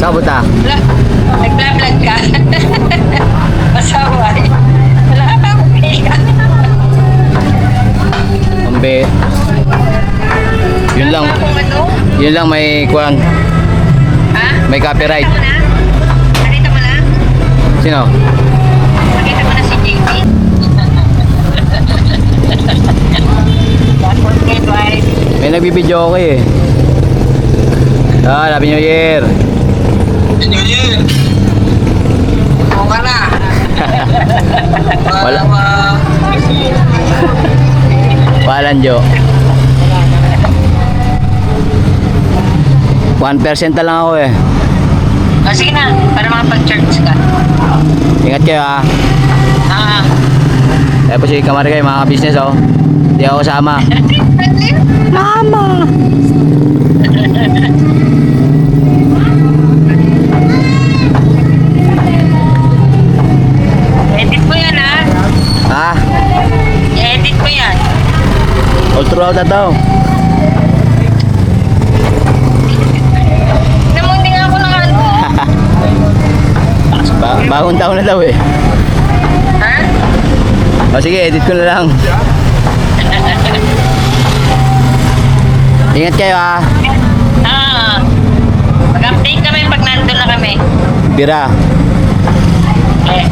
kabuta? Nagla-vlog ka. Pasaway. Wala ka akong pika. Ambe. Yun lang. Yun lang may kuwan. Ha? May copyright. Nakita mo na? Sino? Nakita mo na si JP? Don't forget, wife. May nagbibideo ako eh. Ah, Happy New Year. New Year! Oo ka na! Wala. Walang Jo. 1% na lang ako eh. O, sige na. Para makapag-church ka. Ingat kayo ah. Ah. Eh po si Kamari kayo mga business oh. Hindi ako kasama. Mama! Edit mo yan, ha? Ah, I-edit mo yan. all throughout na to. Namundi nga ako ng ano. Bagong taon na daw eh. Ha? O sige, edit ko na lang. Ingat kayo ah. Ah. Mag-update kami pag nandun na kami. Bira. Eh,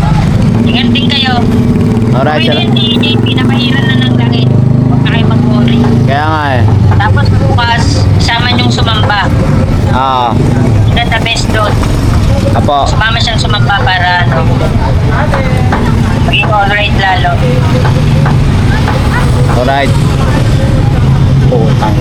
ingat din kayo. Alright, Pwede salamat. yung JP, napahiran na ng langit. Huwag na kayo mag-worry. Kaya nga eh. Tapos bukas, isama niyong sumamba. Ah, That's the best doon. apo. Sumama siyang sumamba para ano, maging alright lalo. Alright. Putang.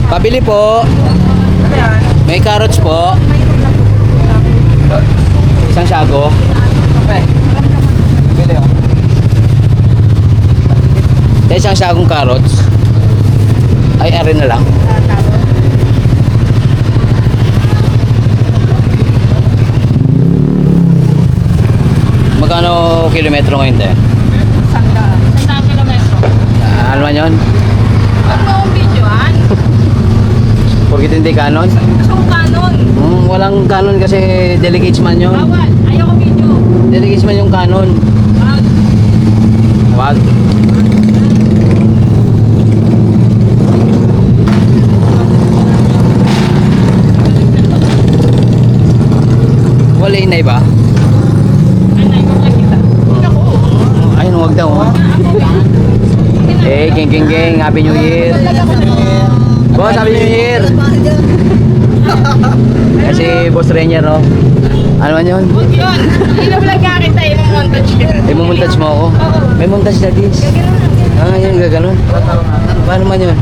Pabili po. May carrots po. Isang sago. Bili oh. Isang sagong carrots. Ay, arin na lang. Magkano kilometro ngayon tayo? Saan kilometro? Ano man yun? Huwag mo akong videoan. Porkit hindi canon? Gusto ko kanon. Walang canon kasi delegates man yun. Bawal. Ayoko video. Delegates man yung canon. Wag. Wag. Wala inay ba? Ano, yung lang kita. Ako. Ayun, wag daw. Eh, geng. Happy New Year. Boss, Happy New Year. Kasi Boss Rainier, no? Ano man yun? Huwag yun. Hindi na vlog nga kita. I-montage kita. Eh, mumuntage mo ako? May montage na dis. Ah, yun, gaganon. Paano man yun?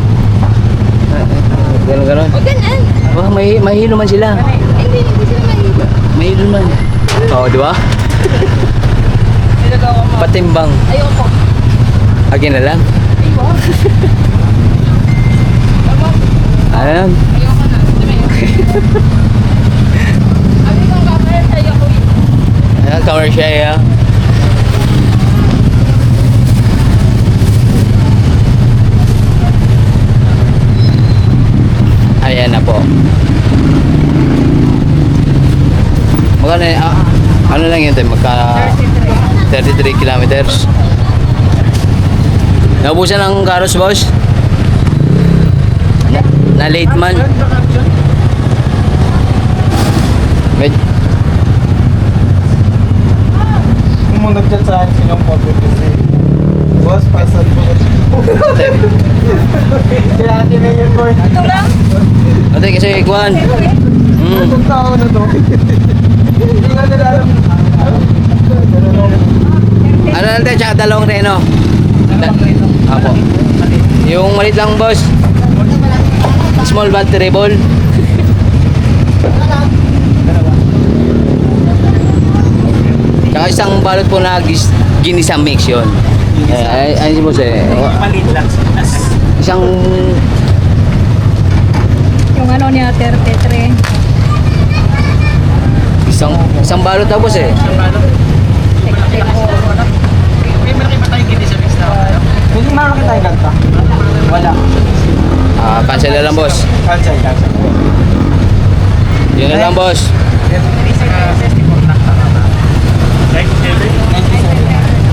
Ganon. Huwag ganun. Wah, mahilo man sila. Hindi sila mahiba. Mahilo man. Oo, di ba? Nilagawa mo. Patimbang. Ayoko. Agin na lang. Ayoko. Ano yan? Ayoko na. Sabi ko kapag ayoko eh. Ayan, commercial ya. Ayan na po. Magkano ano lang yun tayo? Magka 33 kilometers. Naubusan ng carrots, boss? Na late man. Kung nag-chat sa akin sinyong public kasi boss, pasan po. Kaya ate na yun boy. Ito lang. Ate, kasi ikuan. Anong tao na to? Hindi nga nila alam. Ano lang tayo, tsaka dalawang reno. Apo. Yung malit lang, boss. Small battery ball. Tsaka isang balot po na ginisang mix yun. Ay si boss eh. Maliit lang. Isang Yung ano niya, 33. isang balot na boss eh. May malaki ba tayong hindi sa mix na? malaki tayong ganta? Wala. Cancel na lang, boss. Cancel. Yun na lang, boss.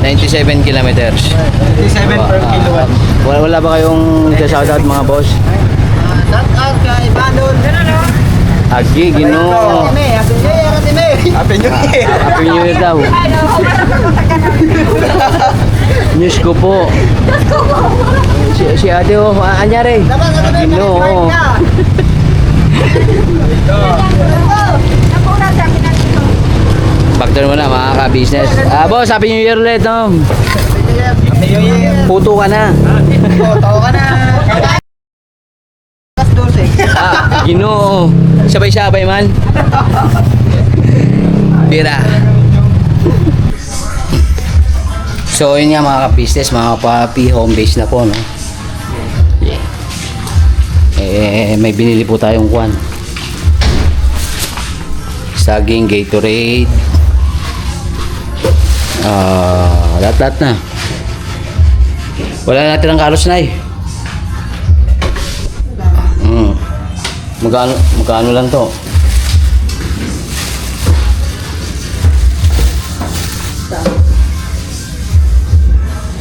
97 kilometers. 27 per kilowatt. Wala ba kayong shoutout mga boss? Shout out kay Bandon. Agi, Ginoo. Happy New Year! Happy New Year daw. News ko po. Si ate oh, anyari. Ginoo. Factor mo na mga ka-business. Boss, Happy New Year ulit, no? Happy New Year! Puto ka na. Tawa ka na! Alas 12. Ginoo. Sabay-sabay man. Bira. So, yun nga mga ka-business, mga papi, home base na po, no? May binili po tayong kwan. Saging, Gatorade. Lahat-lahat na. Wala natin ang karos na eh. Magkano lang to?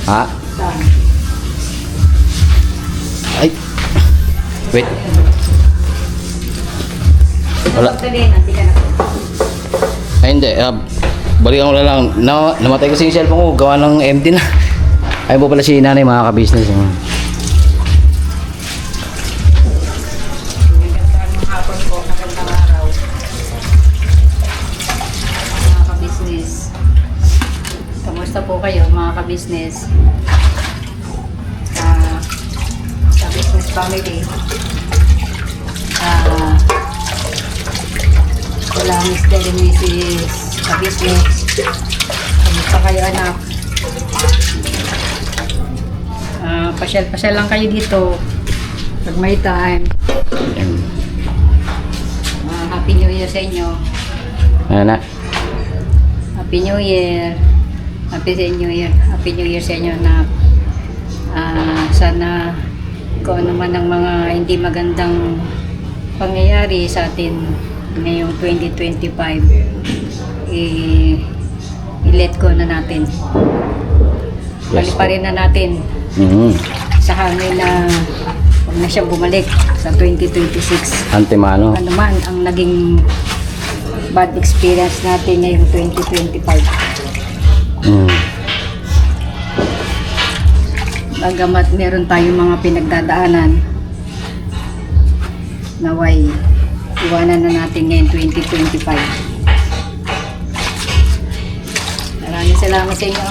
Ha? Ay. Wait. Wala. Ay hindi. Balikan ko na lang. Namatay kasi yung cellphone ko. Gawa ng empty na. Ayun po pala si nanay mga ka-business. Kamusta po kayo mga ka-business? Sa business family. Wala Mr. and Mrs. ka-business. Kamusta kayo anak? Pasyal-pasyal lang kayo dito pag may time. Happy New Year sa inyo. Ano na? Happy New Year. Happy New Year. Happy New Year sa inyo na sana kung ano man ang mga hindi magandang pangyayari sa atin ngayong 2025 i-let go na natin. Paliparin na natin sa hangin na huwag na siyang bumalik sa 2026. Antemano. Ano man ang naging bad experience natin ngayong 2025. Bagamat meron tayong mga pinagdadaanan, naway iwanan na natin ngayon 2025. Maraming salamat sa inyo,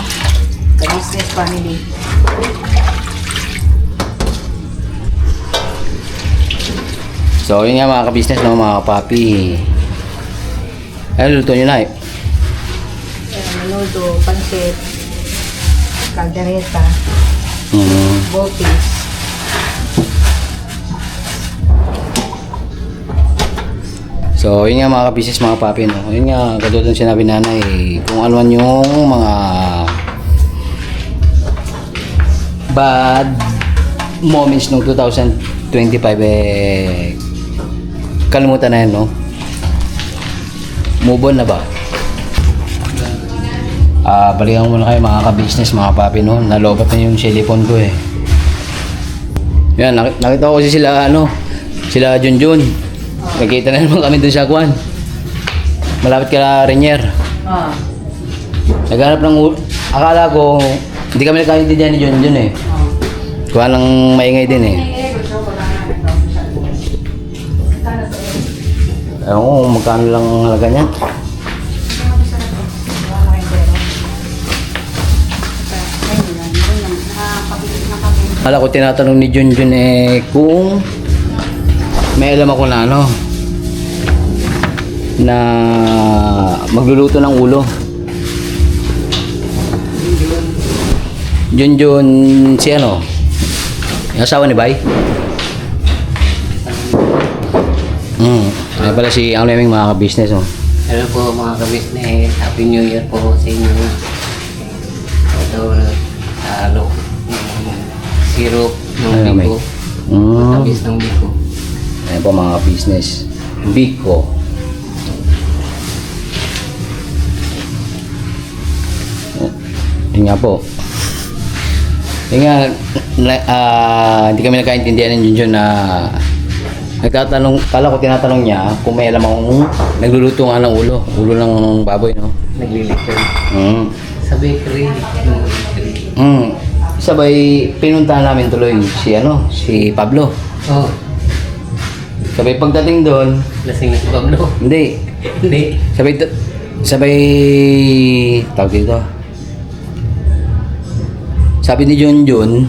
ka-business family. So, yun nga mga ka-business, no, mga papi. Ano luto nyo na eh? Menudo, pansit, caldereta, Mm. botis. So, yun nga mga ka-business, mga papi, no? Yun nga, katulad ng sinabi nanay, kung ano man yung mga bad moments nung 2025, kalimutan na yan, no? Move on na ba? Balikan mo na kayo mga ka-business, mga papi, no? Nalobat na yung cellphone ko eh. Yan, nakita ko kasi sila, sila Junjun. Nakita na naman kami dun sa Kwan. Malapit ka Renier. Naghanap ng akala ko, hindi kami nagkaintindihan ni Junjun eh. Kuha ng maingay din eh. Ewan ko kung magkano lang ang halaga niyan. Akala ko tinatanong ni Junjun eh kung may alam ako na na magluluto ng ulo. Junjun si yung asawa ni Bay. Ay pala si ang naming mga ka-business. Hello po mga ka-business. Happy New Year po sa inyo. Ito, business. Biko. Yun nga po. Yun nga, hindi kami nagkaintindihan ng Junjun na nagtatanong, kala ko tinatanong niya kung may alam akong nagluluto nga ng ulo ng baboy, no? Naglilipin. Sa bakery. Sabay, pinuntahan namin tuloy si Pablo. Oh, Sabay pagdating doon, lasing na si Pablo. hindi. Hindi. Sabay, tawag dito. Sabi ni Junjun,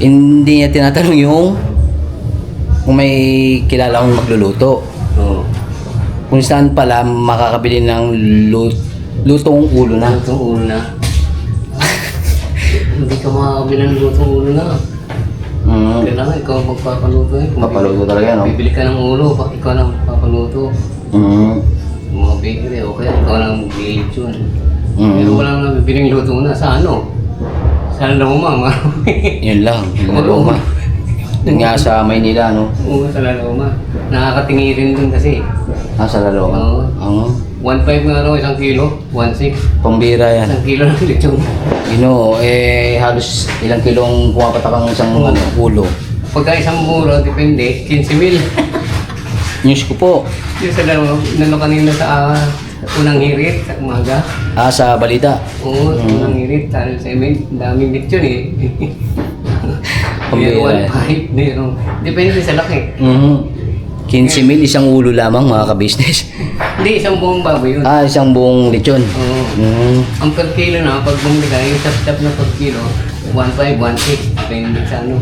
hindi niya tinatanong yung kung may kilala akong magluluto. Oo. Kung saan pala makakabili ng lutong ulo na. Lutong ulo na. Hindi ka makakabili ng lutong ulo na. Kailangan ikaw ang magpapaluto eh. Kung Papaluto talaga, no? bibili ka ng ulo, ikaw na magpapaluto. Yung mga bakery, okay, ikaw na mag-bili yun. Pero wala na bibiling luto na sa ano? Sa Loma, Yun lang, yung Loma. Yun nga sa Maynila, no? Oo, sa Loma. Nakakatingi rin dun kasi. Sa Loma. Oo. 1.5 nga raw, 1 kilo. 1.6. Pambira yan. 1 kilo ng lechon. Halos ilang kilong pumapatak ang isang ulo. Pagka isang muro, depende, 15,000. News ko po. Yung sa nano kanina sa unang hirit, sa umaga. Sa balita. Oo, unang hirit, dahil sa amin, daming lechon eh. Pambira. 1.5, mayroong. Depende sa laki. 15,000 isang ulo lamang, mga ka-business. Hindi, isang buong baboy yun. Isang buong lechon. Oo. Ang per kilo na, pag bumili ka, yung tap-tap na per kilo, 1.5, 1.6, depende sa ano.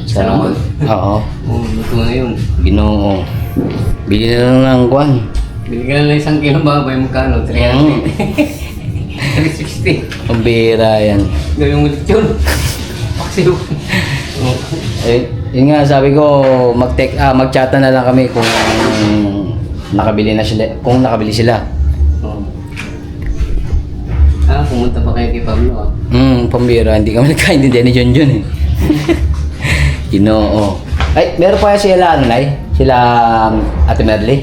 Sa naman. Oo. Oo, luto na yun. Ginoo. Bili na lang ng kwan. Binigyan na lang 1 kilo baboy, magkano? 300. 360. Pambira yan. Gawin mo ulit yun. Paksiw. Yun nga, sabi ko, mag-chata na lang kami kung nakabili sila. Oo. Pumunta pa kayo kay Pablo Pambira, hindi kami nagkaintindihan ni Junjun eh. Ginoo. Ay, meron pa sila, Nay? Sila, Ate Merly?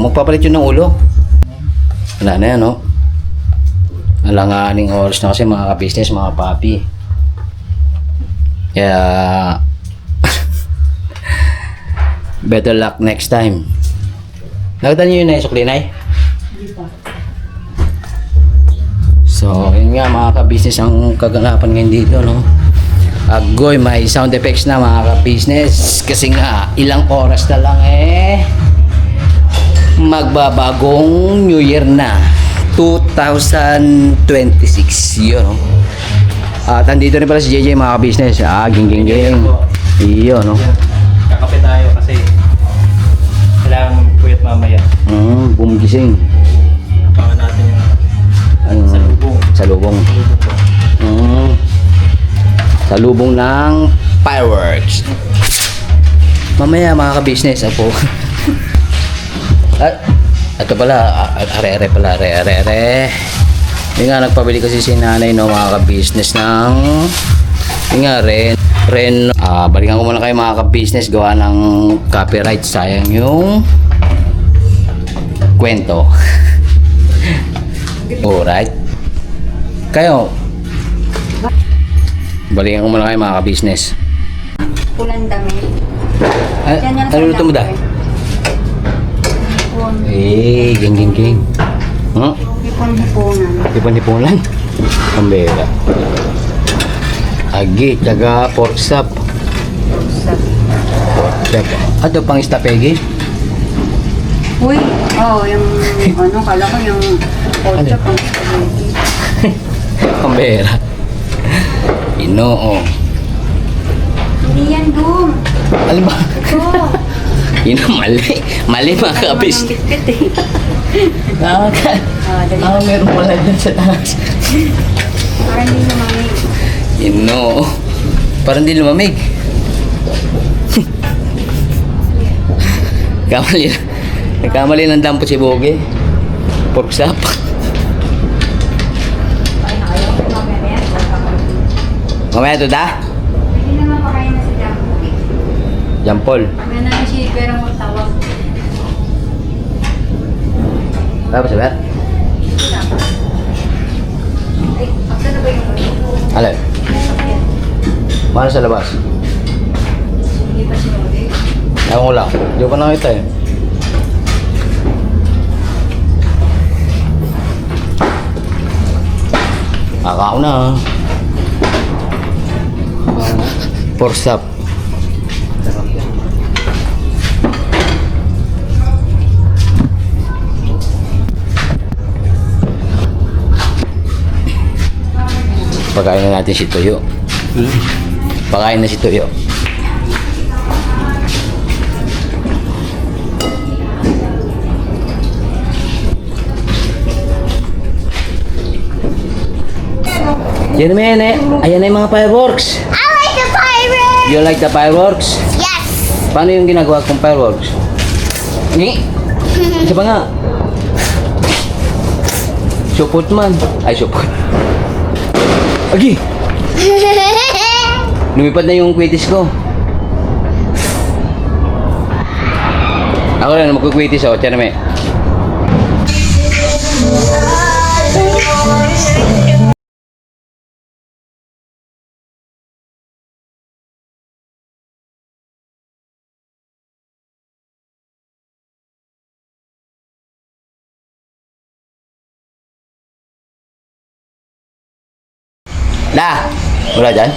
Magpapalit yun ng ulo. Wala na yan, no? Alanganing oras na kasi mga ka-business, mga papi. Kaya, better luck next time. Nakita niyo yun na yung sukli, Nay? So, yun nga mga ka-business ang kaganapan ngayon dito, no? Agoy, may sound effects na mga ka-business. Kasi nga, ilang oras na lang magbabagong New Year na. 2026, yun, no? At andito rin pala si JJ mga ka-business. Ging. Iyo, no? Kakape tayo kasi kailangan puyat mamaya. Bumigising. Abangan natin yung Salubong. Salubong ng fireworks. Mamaya mga ka-business, apo. Ito pala, are. Yung nga, nagpabili kasi si nanay, no, mga ka-business ng yung nga, Ren. Balikan ko muna kayo mga ka-business, gawa ng copyright. Sayang yung kwento. Alright. Kayo, balikan ko muna kayo mga ka-business. Pulang dami. Ano luto mo da? Ging. Hipon-hiponan. Pambera. Agi, taga pork chop. Ato pang istapegi? Uy, yung kala ko yung pork pang spaghetti. Pambera. Inoo. Hindi yan, Dum. Ano ba? Ito. Mali mga kabis. Bitbit eh. Dali. Meron pala dyan sa taas. Parang hindi namamig. Inoo. Parang di lumamig. Nagkamali ng dampot si Boge. Pork chop. Mamaya to da? Hindi naman pa kayo na si Jampol. Jampol. May namin si Pera mo tawag. Apa sih, Bet? Ay, after na ba yung Alay. Mana sa labas? hindi pa siya ulit? Ewan ko lang. Hindi ko pa nakita eh. Akao na. Four stop. Sarap yan. Pagkain na natin si Tuyo. Pagkain na si Tuyo. Yan naman eh. Ayan na yung mga fireworks. I like the fireworks. You like the fireworks? Yes. Paano yung ginagawa kong fireworks? Ngi? Isa pa nga. Supot man. Ay, supot. Agi! Lumipad na yung kwitis ko. Ako lang magkukwitis ako. Tiyan namin. La! Wala dyan?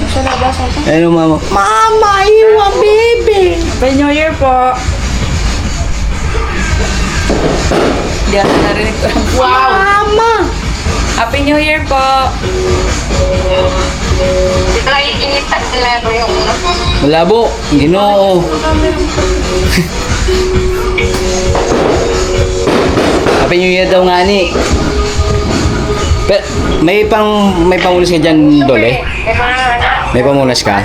Sa labas ako. Ano mama? Mama, you a baby. Happy New Year po. Hindi ako narinig ko. Wow! Mama. Happy New Year po. Dito lang iinitan nila yung Malabo. Ginoo. Happy New Year daw nga ni. Pero, may pangunas ka dyan, Dole? May pamunas ka?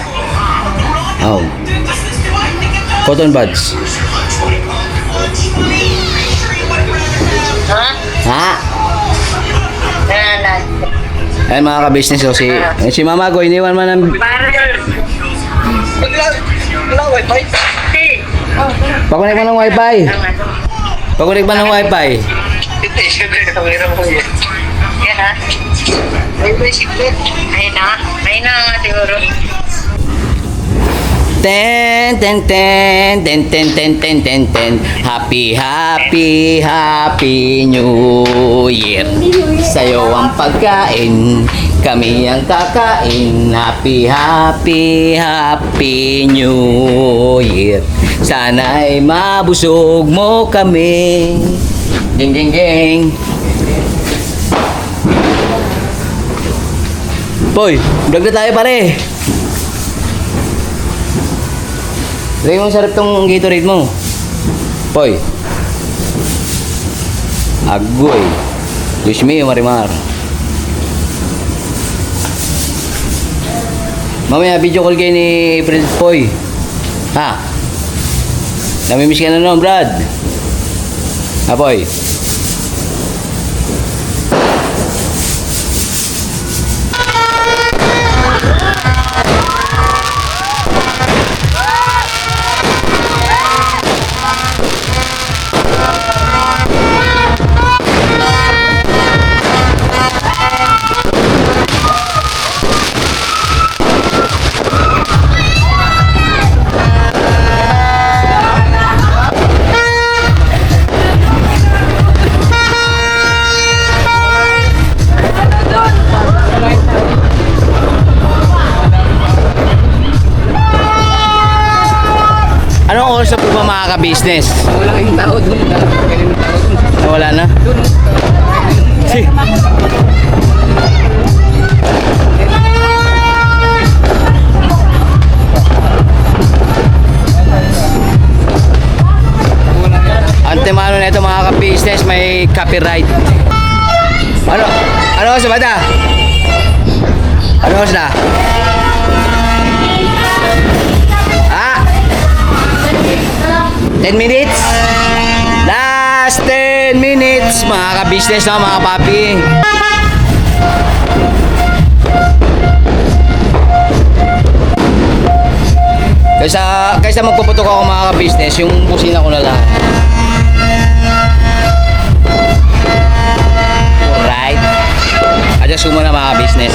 Oh. Cotton buds. Ha? Ha? Nanan. Ayan mga ka-business, so si Mama ko, iniwan man ng... Pakunik mo ng wifi. Pakunik mo ng wifi. Yan ha. Ayun na. Ayun na nga siguro. Ten, ten, ten, ten, ten, ten, ten, ten, ten. Happy, happy, happy New Year. Sa'yo ang pagkain, kami ang kakain. Happy, happy, happy New Year. Sana'y mabusog mo kami. Ding, ding, ding. Boy, vlog na tayo pare. Lagay mo sarap tong Gatorade mo. Boy. Agoy. Diyos mío, Marimar. Mamaya, video call kayo ni Fred Poy. Ha? Namimiss ka na noon, Brad. Ha, Poy? Anong oras na po ba mga ka-business? Wala kayong tao doon. Kailan yung tao doon? Nawala na? Si. Antemano na ito mga ka-business, may copyright. Ano? Ano oras ba da? Ano oras na? Ah! 10 minutes? Last 10 minutes mga ka-business na mga papi. Kaysa magpuputok ako mga ka-business, yung busina ko na lang. Alright. Adjust mo na mga business.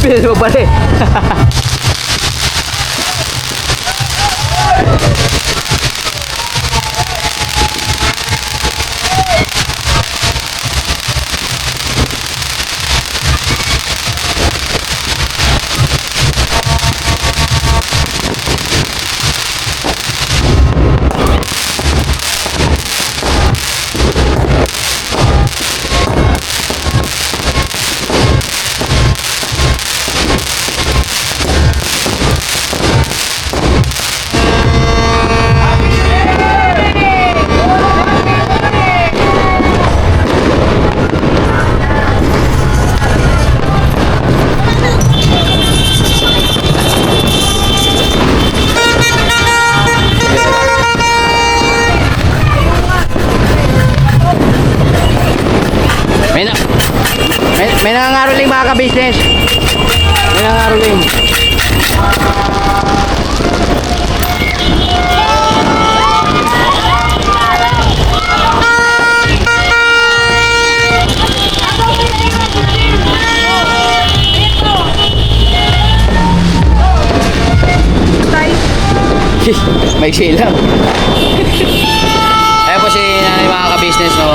Pinis mo pala eh. May nangangaroling mga ka-business. May nangangaroling. May silang. Ayan po si nanay mga ka-business, no.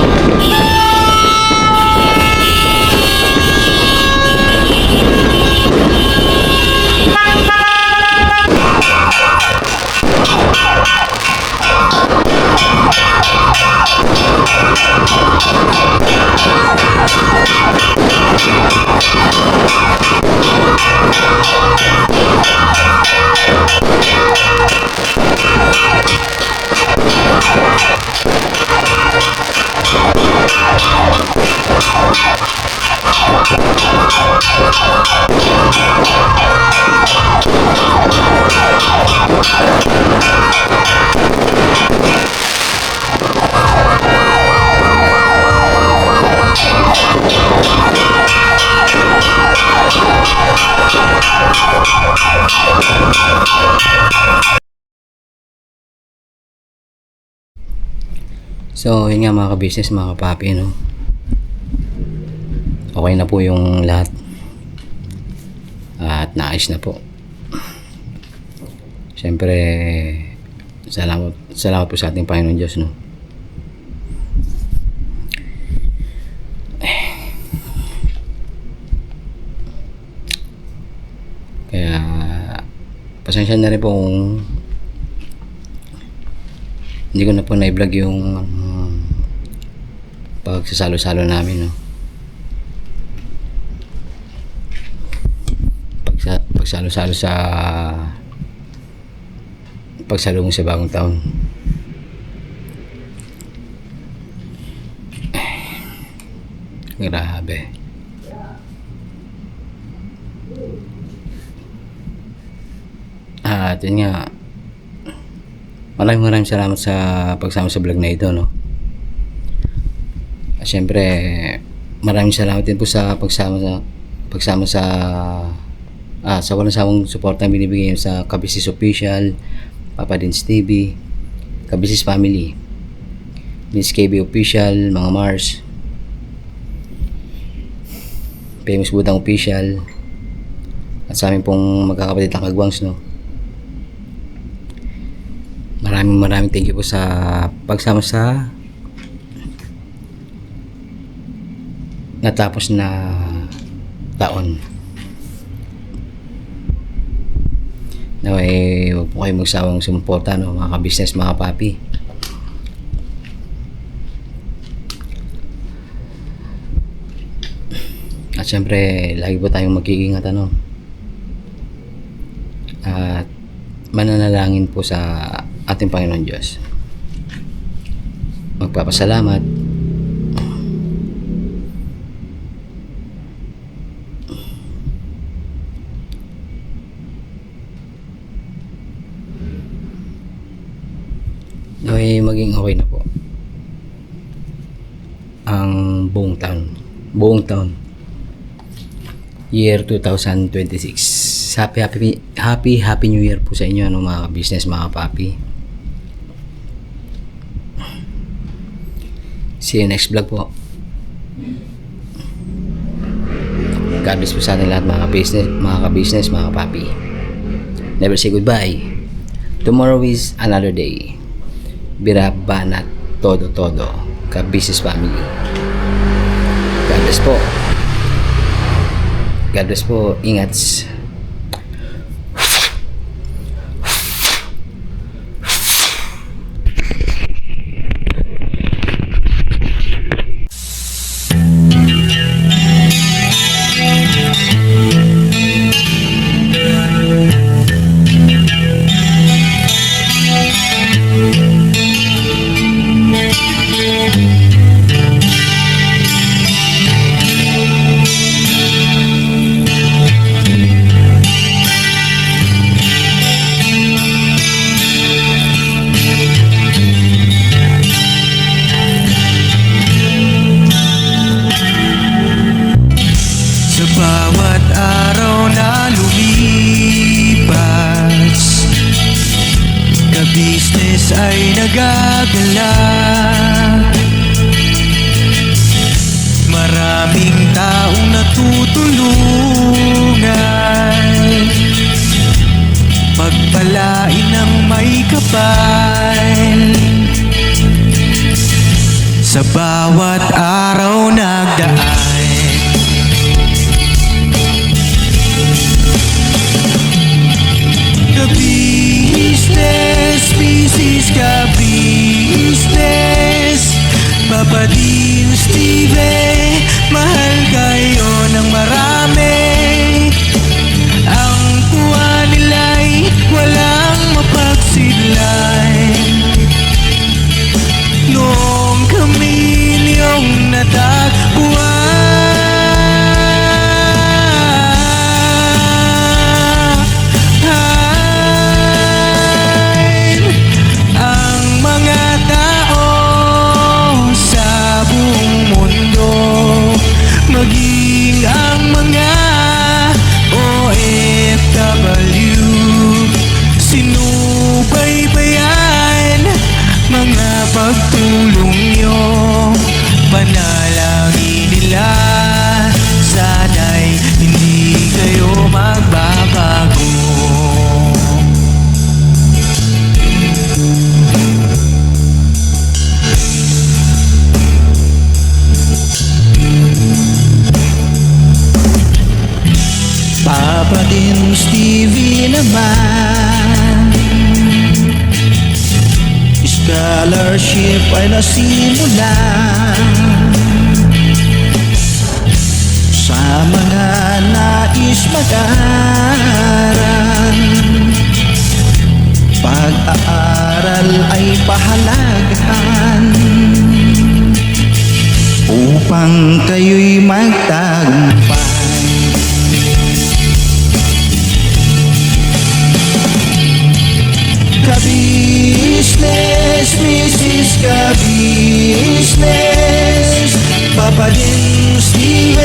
So, yun nga mga ka-business, mga kapapi, no? Okay na po yung lahat. At naayos na po. Siyempre, salamat po sa ating Panginoon Diyos, no? Kaya, pasensya na rin po kung hindi ko na po na-vlog yung pagsasalo-salo namin, no? Pagsalo-salo sa pagsalubong sa bagong taon. Grabe. At yun nga, maraming salamat sa pagsama sa vlog na ito, no? At syempre, maraming salamat din po sa pagsama sa walang sawang support na binibigay sa Kabisis Official, Papa Dins TV, Kabisis Family, Miss KB Official, mga Mars, Famous Budang Official, at sa amin pong magkakapatid na Kagwangs, no? Maraming thank you po sa pagsama sa natapos na taon. Naway huwag po kayo magsawang sumuporta, no, mga ka-business, mga papi. At syempre lagi po tayong mag-iingat, ano, at mananalangin po sa ating Panginoon Diyos. Magpapasalamat. Naway maging okay na po ang buong taon year 2026. Happy New Year po sa inyo, ano, mga business, mga papi. See you next vlog po. God bless po sa ating lahat, mga business, mga papi. Never say goodbye. Tomorrow is another day. Bira banat todo ka-business family. God bless po. God bless po. Ingat. Sa bawat araw na lumipas, ka-business ay nagagalak. Maraming taong natutulungan, pagpalain ng may kapal. Sa bawat araw nagdaan, ka-business, business, ka-business, Papa Dean, Steve, mahal kayo ng marami. Ang tuwa nila'y walang mapagsidlay. Noong kami niyong natagpuan, ang mga tao sa buong mundo, maging ang mga OFW, sinubaybayan mga pagtulong nyo. Panalangin nila, sana'y hindi kayo magbabago. Papa din Stevie naman, scholarship ay nasimula sa mga nais mag-aral. Pag-aaral ay pahalagahan upang kayo'y magtagumpay. Ka-business, Mrs. Ka-business, Papa din Steve,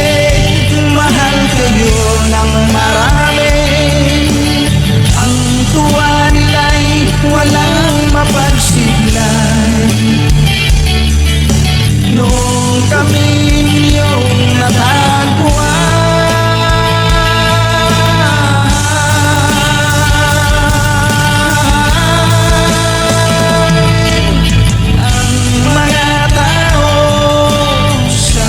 mahal kayo ng marami. Ang tuwa nila'y walang mapagsiglay. Noong kami niyong natagpuan, ang mga tao sa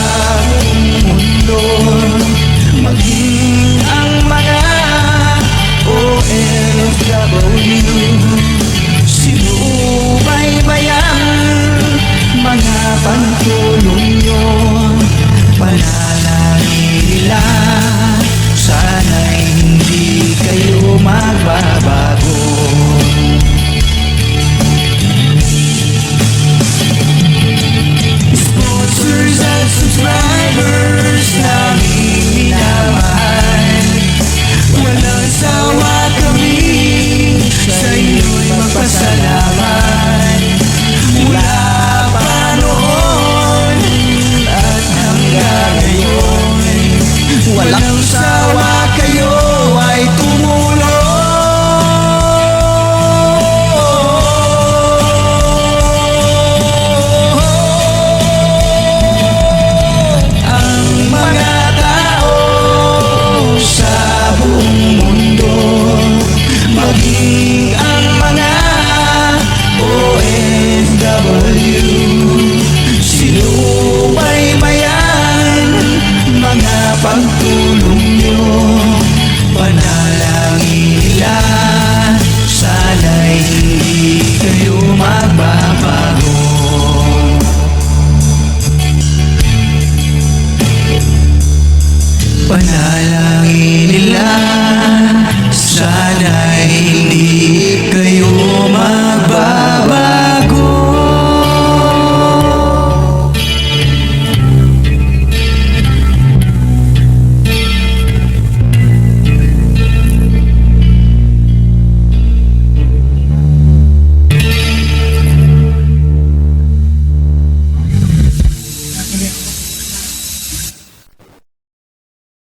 walang sawa